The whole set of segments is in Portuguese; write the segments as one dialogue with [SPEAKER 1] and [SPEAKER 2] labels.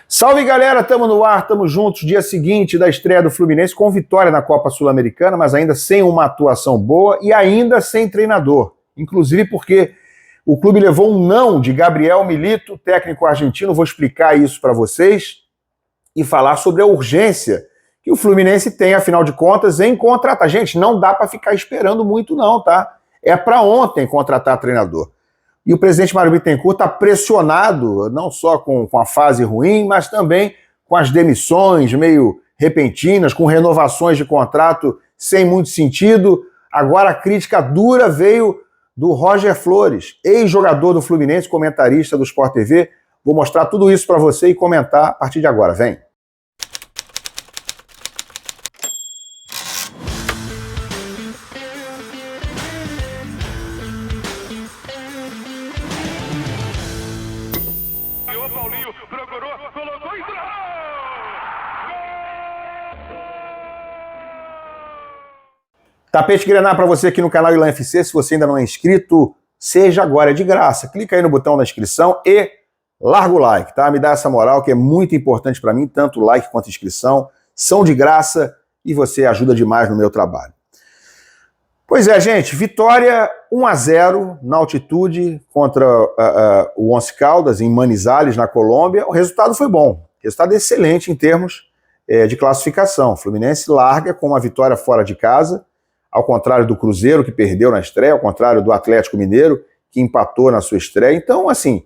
[SPEAKER 1] Salve galera, estamos no ar, estamos juntos, dia seguinte da estreia do Fluminense com vitória na Copa Sul-Americana, mas ainda sem uma atuação boa e ainda sem treinador. Inclusive porque o clube levou um não de Gabriel Milito, técnico argentino. Vou explicar isso para vocês e falar sobre a urgência que o Fluminense tem, afinal de contas, em contratar. Gente, não dá para ficar esperando muito não, tá? É para ontem contratar treinador. E o presidente Mário Bittencourt está pressionado, não só com a fase ruim, mas também com as demissões meio repentinas, com renovações de contrato sem muito sentido. Agora a crítica dura veio do Roger Flores, ex-jogador do Fluminense, comentarista do Sport TV. Vou mostrar tudo isso para você e comentar a partir de agora. Vem! Tapete Grená para você aqui no canal Ilan FC. Se você ainda não é inscrito, seja agora, é de graça. Clica aí no botão da inscrição e larga o like, tá? Me dá essa moral que é muito importante para mim, tanto o like quanto a inscrição. São de graça e você ajuda demais no meu trabalho. Pois é, gente, vitória 1-0 na altitude contra o Once Caldas, em Manizales, na Colômbia. O resultado foi bom, resultado excelente em termos de classificação. O Fluminense larga com uma vitória fora de casa, ao contrário do Cruzeiro, que perdeu na estreia, ao contrário do Atlético Mineiro, que empatou na sua estreia. Então, assim,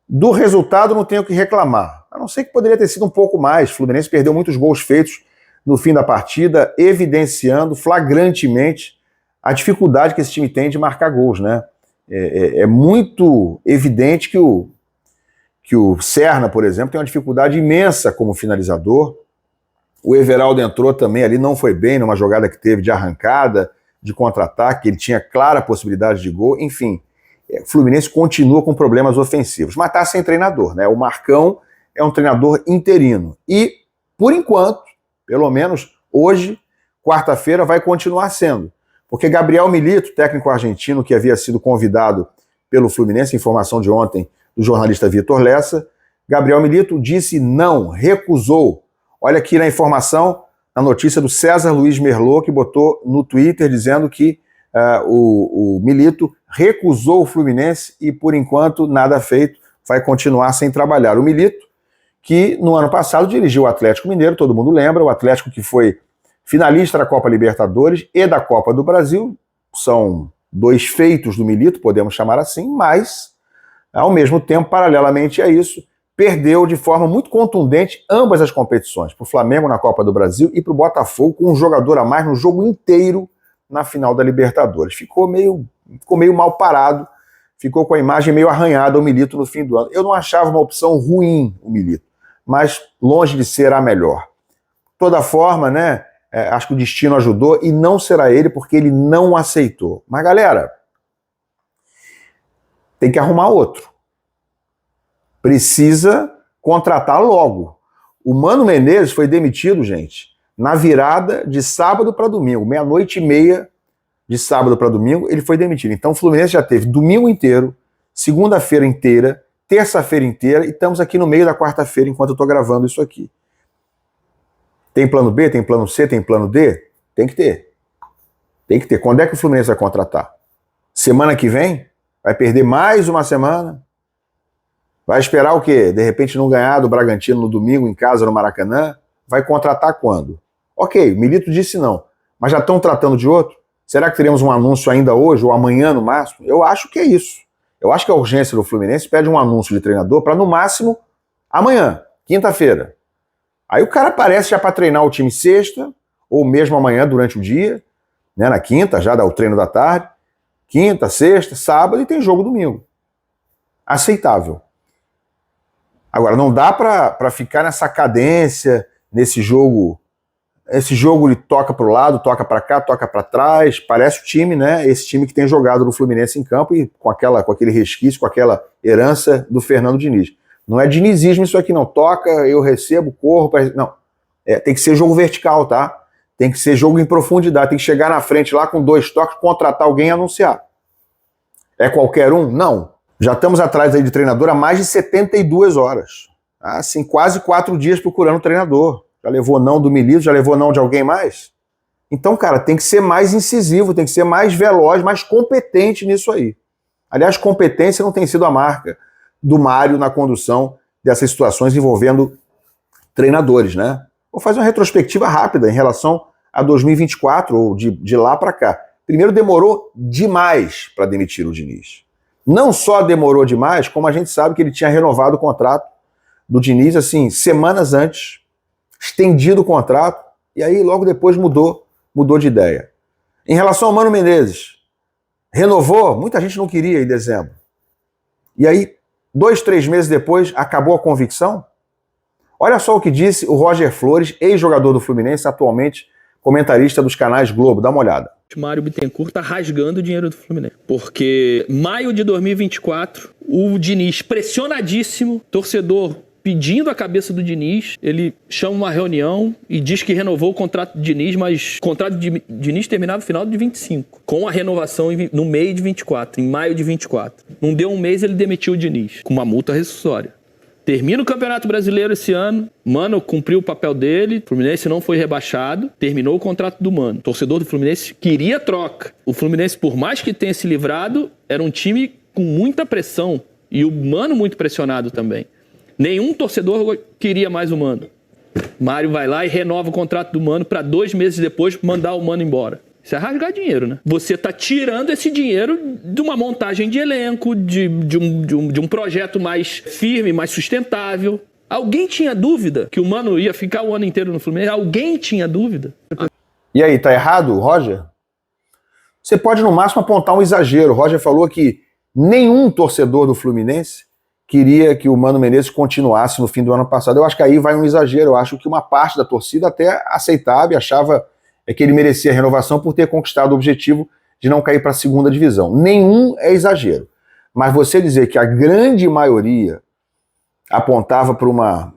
[SPEAKER 1] do resultado não tenho o que reclamar. A não ser que poderia ter sido um pouco mais. O Fluminense perdeu muitos gols feitos no fim da partida, evidenciando flagrantemente a dificuldade que esse time tem de marcar gols, né? É muito evidente que o Serna, por exemplo, tem uma dificuldade imensa como finalizador. O Everaldo entrou também ali, não foi bem numa jogada que teve de arrancada, de contra-ataque, ele tinha clara possibilidade de gol. Enfim, o Fluminense continua com problemas ofensivos, mas está sem treinador, né? O Marcão é um treinador interino e, por enquanto, pelo menos hoje, quarta-feira, vai continuar sendo, porque Gabriel Milito, técnico argentino que havia sido convidado pelo Fluminense, informação de ontem do jornalista Vitor Lessa, Gabriel Milito disse não, recusou. Olha aqui na informação, na notícia do César Luiz Merlot, que botou no Twitter dizendo que o Milito recusou o Fluminense e, por enquanto, nada feito, vai continuar sem trabalhar. O Milito, que no ano passado dirigiu o Atlético Mineiro, todo mundo lembra, o Atlético que foi finalista da Copa Libertadores e da Copa do Brasil, são dois feitos do Milito, podemos chamar assim, mas, ao mesmo tempo, paralelamente a isso, perdeu de forma muito contundente ambas as competições, para o Flamengo na Copa do Brasil e para o Botafogo, com um jogador a mais no jogo inteiro na final da Libertadores. Ficou meio mal parado, ficou com a imagem meio arranhada o Milito no fim do ano. Eu não achava uma opção ruim o Milito, mas longe de ser a melhor. De toda forma, né, acho que o destino ajudou e não será ele porque ele não aceitou. Mas galera, tem que arrumar outro. Precisa contratar logo. O Mano Menezes foi demitido, gente, na virada de sábado para domingo, 00:30 de sábado para domingo, ele foi demitido. Então o Fluminense já teve domingo inteiro, segunda-feira inteira, terça-feira inteira e estamos aqui no meio da quarta-feira enquanto eu estou gravando isso aqui. Tem plano B, tem plano C, tem plano D? Tem que ter. Tem que ter. Quando é que o Fluminense vai contratar? Semana que vem? Vai perder mais uma semana? Vai esperar o quê? De repente não ganhar do Bragantino no domingo em casa no Maracanã? Vai contratar quando? Ok, o Milito disse não, mas já estão tratando de outro? Será que teremos um anúncio ainda hoje ou amanhã no máximo? Eu acho que é isso. Eu acho que a urgência do Fluminense pede um anúncio de treinador para no máximo amanhã, quinta-feira. Aí o cara aparece já para treinar o time sexta ou mesmo amanhã durante o dia, né, na quinta, já dá o treino da tarde, quinta, sexta, sábado e tem jogo domingo. Aceitável. Agora, não dá para ficar nessa cadência, nesse jogo. Esse jogo ele toca para o lado, toca para cá, toca para trás. Parece o time, né? Esse time que tem jogado no Fluminense em campo e com aquele resquício, com aquela herança do Fernando Diniz. Não é dinizismo isso aqui, não. Toca, eu recebo, corro. Não. Tem que ser jogo vertical, tá? Tem que ser jogo em profundidade. Tem que chegar na frente lá com 2 toques, contratar alguém e anunciar. É qualquer um? Não. Já estamos atrás aí de treinador há mais de 72 horas. Assim, quase 4 dias procurando treinador. Já levou não do Milito, já levou não de alguém mais? Então, cara, tem que ser mais incisivo, tem que ser mais veloz, mais competente nisso aí. Aliás, competência não tem sido a marca do Mário na condução dessas situações envolvendo treinadores, né? Vou fazer uma retrospectiva rápida em relação a 2024, ou de lá para cá. Primeiro, demorou demais para demitir o Diniz. Não só demorou demais, como a gente sabe que ele tinha renovado o contrato do Diniz, assim, semanas antes, estendido o contrato, e aí logo depois mudou de ideia. Em relação ao Mano Menezes, renovou, muita gente não queria em dezembro. E aí, 2, 3 meses depois, acabou a convicção? Olha só o que disse o Roger Flores, ex-jogador do Fluminense, atualmente comentarista dos canais Globo. Dá uma olhada.
[SPEAKER 2] Mário Bittencourt tá rasgando o dinheiro do Fluminense. Porque maio de 2024, o Diniz pressionadíssimo, torcedor pedindo a cabeça do Diniz, ele chama uma reunião e diz que renovou o contrato do Diniz, mas o contrato de Diniz terminava no final de 25, com a renovação no meio de 24, em maio de 24. Não deu um mês, ele demitiu o Diniz, com uma multa rescisória. Termina o Campeonato Brasileiro esse ano, Mano cumpriu o papel dele, o Fluminense não foi rebaixado, terminou o contrato do Mano. O torcedor do Fluminense queria troca. O Fluminense, por mais que tenha se livrado, era um time com muita pressão, e o Mano muito pressionado também. Nenhum torcedor queria mais o Mano. Mário vai lá e renova o contrato do Mano para 2 meses depois mandar o Mano embora. Isso é rasgar dinheiro, né? Você tá tirando esse dinheiro de uma montagem de elenco, de um projeto mais firme, mais sustentável. Alguém tinha dúvida que o Mano ia ficar o ano inteiro no Fluminense? Alguém tinha dúvida?
[SPEAKER 1] E aí, tá errado, Roger? Você pode no máximo apontar um exagero. O Roger falou que nenhum torcedor do Fluminense queria que o Mano Menezes continuasse no fim do ano passado. Eu acho que aí vai um exagero. Eu acho que uma parte da torcida até aceitava e achava que ele merecia a renovação por ter conquistado o objetivo de não cair para a segunda divisão. Nenhum é exagero. Mas você dizer que a grande maioria apontava para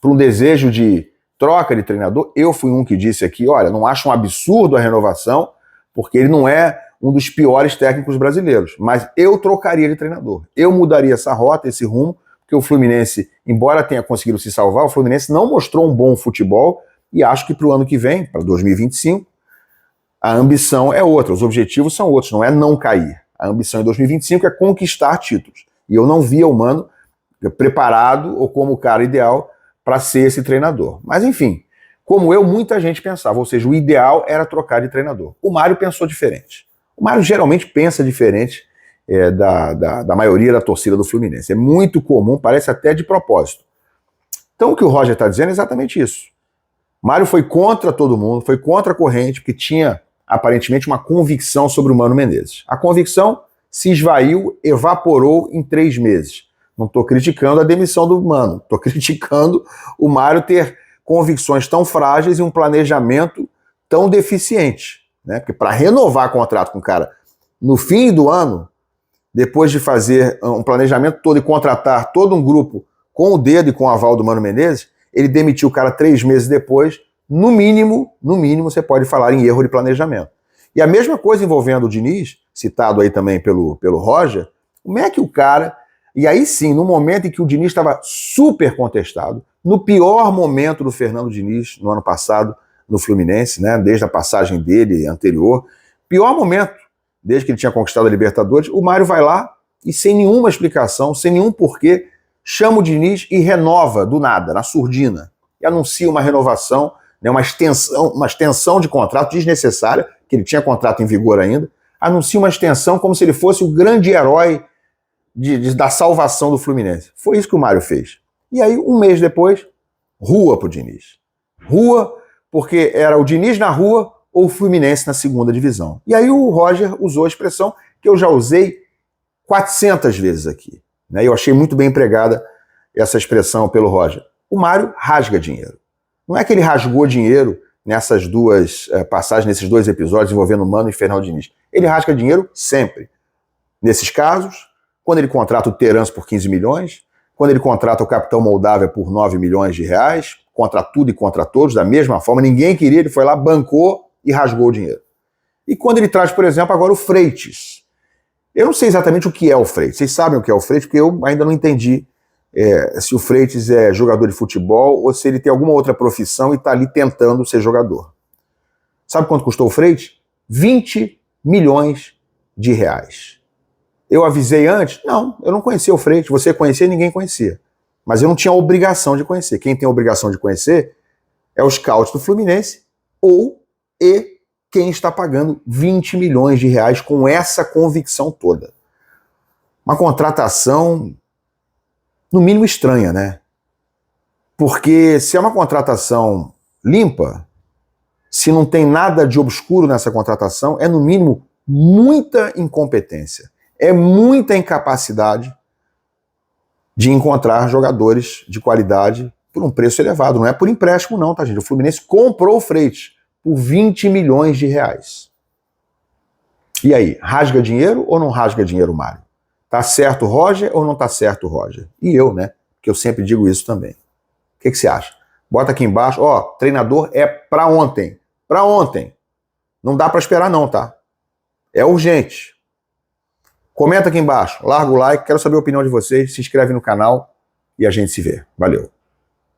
[SPEAKER 1] um desejo de troca de treinador, eu fui um que disse aqui, olha, não acho um absurdo a renovação, porque ele não é um dos piores técnicos brasileiros, mas eu trocaria de treinador. Eu mudaria essa rota, esse rumo, porque o Fluminense, embora tenha conseguido se salvar, o Fluminense não mostrou um bom futebol, e acho que para o ano que vem, para 2025, a ambição é outra, os objetivos são outros, não é não cair. A ambição em 2025 é conquistar títulos. E eu não via o Mano preparado ou como o cara ideal para ser esse treinador. Mas enfim, como eu, muita gente pensava, ou seja, o ideal era trocar de treinador. O Mário pensou diferente. O Mário geralmente pensa diferente da maioria da torcida do Fluminense. É muito comum, parece até de propósito. Então o que o Roger está dizendo é exatamente isso. Mário foi contra todo mundo, foi contra a corrente, porque tinha aparentemente uma convicção sobre o Mano Menezes. A convicção se esvaiu, evaporou em 3 meses. Não estou criticando a demissão do Mano, estou criticando o Mário ter convicções tão frágeis e um planejamento tão deficiente. Né? Porque para renovar contrato com o cara no fim do ano, depois de fazer um planejamento todo e contratar todo um grupo com o dedo e com o aval do Mano Menezes, ele demitiu o cara 3 meses depois, no mínimo você pode falar em erro de planejamento. E a mesma coisa envolvendo o Diniz, citado aí também pelo Roger, como é que o cara, e aí sim, no momento em que o Diniz estava super contestado, no pior momento do Fernando Diniz, no ano passado, no Fluminense, né, desde a passagem dele anterior, pior momento, desde que ele tinha conquistado a Libertadores, o Mário vai lá e sem nenhuma explicação, sem nenhum porquê, chama o Diniz e renova do nada, na surdina, e anuncia uma renovação, né, uma extensão de contrato desnecessária, que ele tinha contrato em vigor ainda, anuncia uma extensão como se ele fosse o grande herói da salvação do Fluminense. Foi isso que o Mário fez. E aí, 1 mês depois, rua pro Diniz. Rua, porque era o Diniz na rua ou o Fluminense na segunda divisão. E aí o Roger usou a expressão que eu já usei 400 vezes aqui. Eu achei muito bem empregada essa expressão pelo Roger. O Mário rasga dinheiro. Não é que ele rasgou dinheiro nessas duas passagens, nesses 2 episódios envolvendo Mano e Fernando Diniz. Ele rasga dinheiro sempre. Nesses casos, quando ele contrata o Terence por 15 milhões, quando ele contrata o Capitão Moldávia por 9 milhões de reais, contra tudo e contra todos, da mesma forma, ninguém queria, ele foi lá, bancou e rasgou o dinheiro. E quando ele traz, por exemplo, agora o Freitas. Eu não sei exatamente o que é o Freitas. Vocês sabem o que é o Freitas, porque eu ainda não entendi se o Freitas é jogador de futebol ou se ele tem alguma outra profissão e está ali tentando ser jogador. Sabe quanto custou o Freitas? 20 milhões de reais. Eu avisei antes? Não, eu não conhecia o Freitas. Você conhecia, ninguém conhecia. Mas eu não tinha a obrigação de conhecer. Quem tem a obrigação de conhecer é o scout do Fluminense e quem está pagando 20 milhões de reais com essa convicção toda. Uma contratação, no mínimo, estranha, né? Porque se é uma contratação limpa, se não tem nada de obscuro nessa contratação, é, no mínimo, muita incompetência. É muita incapacidade de encontrar jogadores de qualidade por um preço elevado. Não é por empréstimo não, tá, gente? O Fluminense comprou o Freitas por 20 milhões de reais. E aí, rasga dinheiro ou não rasga dinheiro, Mário? Tá certo o Roger ou não tá certo o Roger? E eu, né? Porque eu sempre digo isso também. O que você acha? Bota aqui embaixo. Ó, treinador é pra ontem. Pra ontem. Não dá pra esperar não, tá? É urgente. Comenta aqui embaixo. Larga o like. Quero saber a opinião de vocês. Se inscreve no canal e a gente se vê. Valeu.